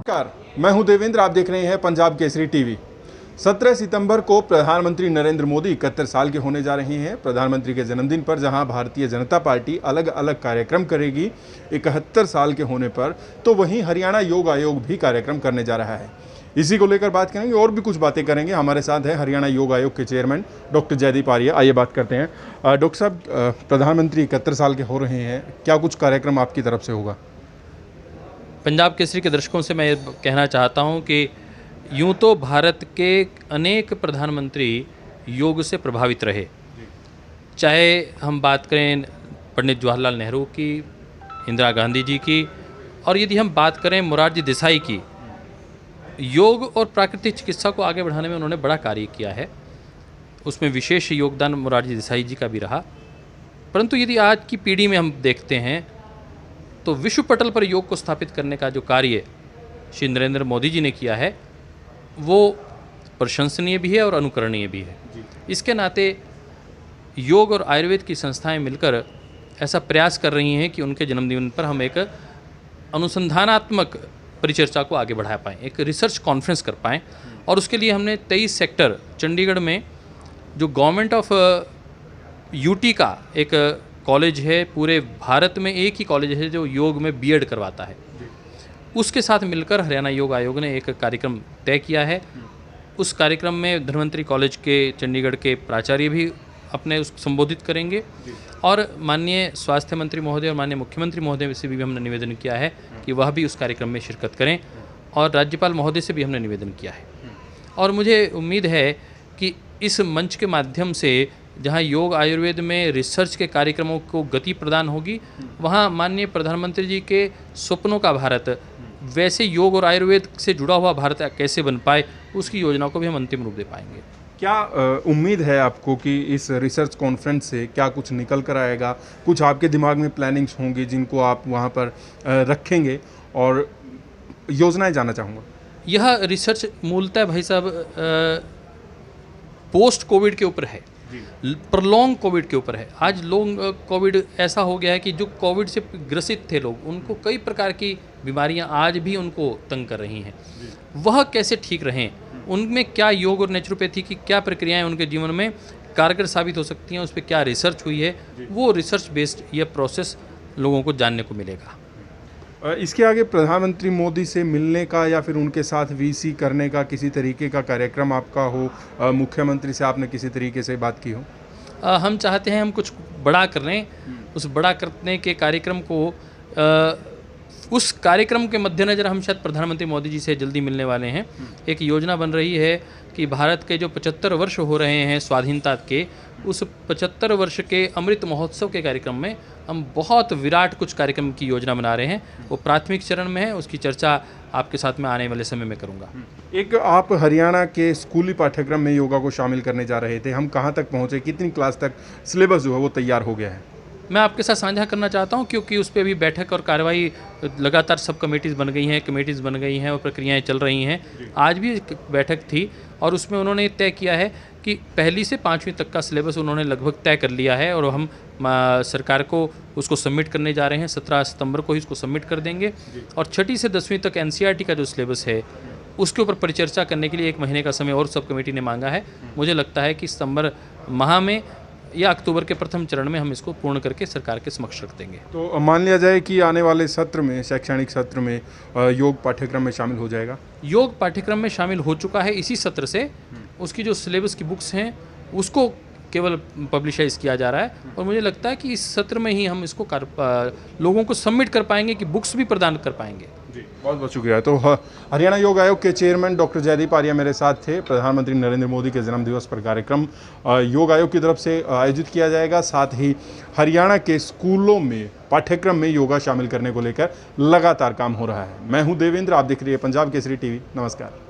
नमस्कार, मैं हूं देवेंद्र। आप देख रहे हैं पंजाब केसरी टीवी। 17 सितंबर को प्रधानमंत्री नरेंद्र मोदी 71 साल के होने जा रहे हैं। प्रधानमंत्री के जन्मदिन पर जहां भारतीय जनता पार्टी अलग अलग कार्यक्रम करेगी 71 साल के होने पर, तो वहीं हरियाणा योग आयोग भी कार्यक्रम करने जा रहा है। इसी को लेकर बात करेंगे और भी कुछ बातें करेंगे। हमारे साथ है हरियाणा योग आयोग के चेयरमैन डॉक्टर जयदीप आर्य। आइए बात करते हैं। डॉक्टर साहब, प्रधानमंत्री 71 साल के हो रहे हैं, क्या कुछ कार्यक्रम आपकी तरफ से होगा? पंजाब केसरी के दर्शकों से मैं कहना चाहता हूं कि यूं तो भारत के अनेक प्रधानमंत्री योग से प्रभावित रहे, चाहे हम बात करें पंडित जवाहरलाल नेहरू की, इंदिरा गांधी जी की, और यदि हम बात करें मोरारजी देसाई की। योग और प्राकृतिक चिकित्सा को आगे बढ़ाने में उन्होंने बड़ा कार्य किया है। उसमें विशेष योगदान मोरारजी देसाई जी का भी रहा। परंतु यदि आज की पीढ़ी में हम देखते हैं तो विश्व पटल पर योग को स्थापित करने का जो कार्य श्री नरेंद्र मोदी जी ने किया है वो प्रशंसनीय भी है और अनुकरणीय भी है। इसके नाते योग और आयुर्वेद की संस्थाएं मिलकर ऐसा प्रयास कर रही हैं कि उनके जन्मदिन पर हम एक अनुसंधानात्मक परिचर्चा को आगे बढ़ा पाएँ, एक रिसर्च कॉन्फ्रेंस कर पाएँ। और उसके लिए हमने 23 सेक्टर चंडीगढ़ में जो गवर्नमेंट ऑफ यूटी का एक कॉलेज है, पूरे भारत में एक ही कॉलेज है जो योग में बीएड करवाता है, उसके साथ मिलकर हरियाणा योग आयोग ने एक कार्यक्रम तय किया है। उस कार्यक्रम में धन्वंतरी कॉलेज के चंडीगढ़ के प्राचार्य भी अपने उस संबोधित करेंगे और माननीय स्वास्थ्य मंत्री महोदय और माननीय मुख्यमंत्री महोदय से भी हमने निवेदन किया है कि वह भी उस कार्यक्रम में शिरकत करें, और राज्यपाल महोदय से भी हमने निवेदन किया है। और मुझे उम्मीद है कि इस मंच के माध्यम से जहां योग आयुर्वेद में रिसर्च के कार्यक्रमों को गति प्रदान होगी, वहां माननीय प्रधानमंत्री जी के सपनों का भारत, वैसे योग और आयुर्वेद से जुड़ा हुआ भारत कैसे बन पाए, उसकी योजना को भी हम अंतिम रूप दे पाएंगे। क्या उम्मीद है आपको कि इस रिसर्च कॉन्फ्रेंस से क्या कुछ निकल कर आएगा? कुछ आपके दिमाग में प्लानिंग्स होंगी जिनको आप वहाँ पर रखेंगे, और योजनाएं जानना चाहूँगा। यह रिसर्च मूलतः भाई साहब पोस्ट कोविड के ऊपर है, प्रलॉन्ग कोविड के ऊपर है। आज लॉन्ग कोविड ऐसा हो गया है कि जो कोविड से ग्रसित थे लोग, उनको कई प्रकार की बीमारियां आज भी उनको तंग कर रही हैं। वह कैसे ठीक रहें, उनमें क्या योग और नेचुरोपैथी की क्या प्रक्रियाएं उनके जीवन में कारगर साबित हो सकती हैं, उस पर क्या रिसर्च हुई है, वो रिसर्च बेस्ड यह प्रोसेस लोगों को जानने को मिलेगा। इसके आगे प्रधानमंत्री मोदी से मिलने का या फिर उनके साथ वीसी करने का किसी तरीके का कार्यक्रम आपका हो? मुख्यमंत्री से आपने किसी तरीके से बात की हो? हम चाहते हैं हम कुछ बड़ा कर रहे हैं। उस बड़ा करने के कार्यक्रम को उस कार्यक्रम के मद्देनज़र हम शायद प्रधानमंत्री मोदी जी से जल्दी मिलने वाले हैं। एक योजना बन रही है कि भारत के जो 75 वर्ष हो रहे हैं स्वाधीनता के, उस 75 वर्ष के अमृत महोत्सव के कार्यक्रम में हम बहुत विराट कुछ कार्यक्रम की योजना बना रहे हैं। वो प्राथमिक चरण में है, उसकी चर्चा आपके साथ में आने वाले समय में करूंगा। एक आप हरियाणा के स्कूली पाठ्यक्रम में योगा को शामिल करने जा रहे थे, हम कहाँ तक पहुँचे? कितनी क्लास तक सिलेबस जो है वो तैयार हो गया है? मैं आपके साथ साझा करना चाहता हूं, क्योंकि उस पर अभी बैठक और कार्रवाई लगातार सब कमेटीज़ बन गई हैं, कमेटीज़ बन गई हैं और प्रक्रियाएं चल रही हैं। आज भी एक बैठक थी और उसमें उन्होंने तय किया है कि पहली से 5वीं तक का सिलेबस उन्होंने लगभग तय कर लिया है, और हम सरकार को उसको सबमिट करने जा रहे हैं। 17 सितंबर को ही इसको सबमिट कर देंगे, और 6ठी से 10वीं तक एनसीईआरटी का जो सिलेबस है उसके ऊपर परिचर्चा करने के लिए 1 महीने का समय और सब कमेटी ने मांगा है। मुझे लगता है कि सितंबर माह में या अक्टूबर के प्रथम चरण में हम इसको पूर्ण करके सरकार के समक्ष रख देंगे। तो मान लिया जाए कि आने वाले सत्र में, शैक्षणिक सत्र में योग पाठ्यक्रम में शामिल हो जाएगा? योग पाठ्यक्रम में शामिल हो चुका है इसी सत्र से। उसकी जो सिलेबस की बुक्स हैं उसको केवल पब्लिशाइज किया जा रहा है, और मुझे लगता है कि इस सत्र में ही हम इसको लोगों को सबमिट कर पाएंगे, कि बुक्स भी प्रदान कर पाएंगे। जी, बहुत बहुत शुक्रिया। तो हरियाणा योग आयोग के चेयरमैन डॉक्टर जयदीप आर्य मेरे साथ थे। प्रधानमंत्री नरेंद्र मोदी के जन्मदिवस पर कार्यक्रम योग आयोग की तरफ से आयोजित किया जाएगा। साथ ही हरियाणा के स्कूलों में पाठ्यक्रम में योगा शामिल करने को लेकर लगातार काम हो रहा है। मैं हूं देवेंद्र, आप देख रही है पंजाब केसरी टीवी। नमस्कार।